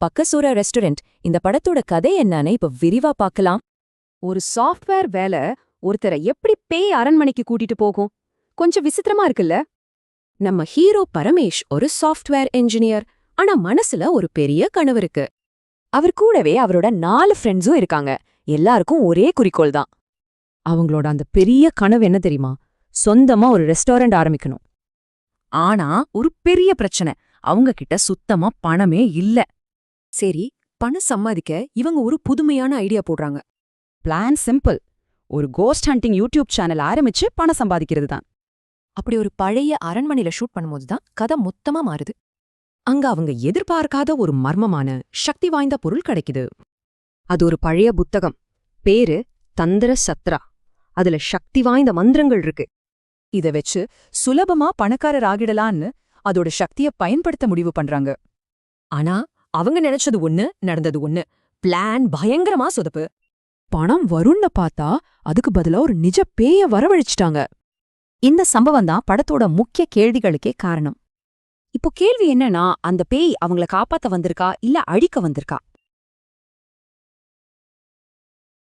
பக்கசூரா restaurant இந்த படத்தோட கதை என்னன்னு இப்ப விரிவா பார்க்கலாம். ஒரு சாஃப்ட்வேர் வேலை ஒருத்தரை எப்படி பேய் அரண்மனைக்கு கூட்டிட்டு போகும்? கொஞ்சம் விசித்திரமா இருக்குல்ல? நம்ம ஹீரோ பரமேஷ் ஒரு சாஃப்ட்வேர் என்ஜினியர். ஆனா மனசுல ஒரு பெரிய கனவு இருக்கு. அவர் கூடவே அவரோட 4 ஃப்ரெண்ட்ஸும் இருக்காங்க. எல்லாருக்கும் ஒரே குறிக்கோள் தான். அவங்களோட அந்த பெரிய கனவு என்ன தெரியுமா? சொந்தமா ஒரு ரெஸ்டாரண்ட் ஆரம்பிக்கணும். ஆனா ஒரு பெரிய பிரச்சனை, அவங்க கிட்ட சுத்தமா பணமே இல்ல. சரி, பணம் சம்பாதிக்க இவங்க ஒரு புதுமையான ஐடியா போடுறாங்க. Plan simple. ஒரு கோஸ்ட் ஹண்டிங் யூடியூப் சேனல் ஆரம்பிச்சு பணம் சம்பாதிக்கிறது தான். அப்படி ஒரு பழைய அரண்மனையில ஷூட் பண்ணும்போது தான் கதை மொத்தமா மாறுது. அங்க அவங்க எதிர்பார்க்காத ஒரு மர்மமான சக்தி வாய்ந்த பொருள் கிடைக்குது. அது ஒரு பழைய புத்தகம். பேரு தந்திர சத்ரா. அதுல சக்தி வாய்ந்த மந்திரங்கள் இருக்கு. இத வச்சு சுலபமா பணக்காரர் ஆகிடலான்னு அதோட சக்திய பயன்படுத்த முடிவு பண்றாங்க. ஆனா அவங்க நினைச்சது ஒண்ணு, நடந்தது ஒண்ணு. பிளான் பயங்கரமா சொதப்பு. பணம் வரும்னு பார்த்தா அதுக்கு பதிலா ஒரு நிஜ பேய வரவழைச்சிட்டாங்க. இந்த சம்பவம் தான் படத்தோட முக்கிய கேள்விகளுக்கே காரணம். இப்போ கேள்வி என்னன்னா, அந்த பேய் அவங்கள காப்பாத்த வந்திருக்கா இல்ல அழிக்க வந்திருக்கா?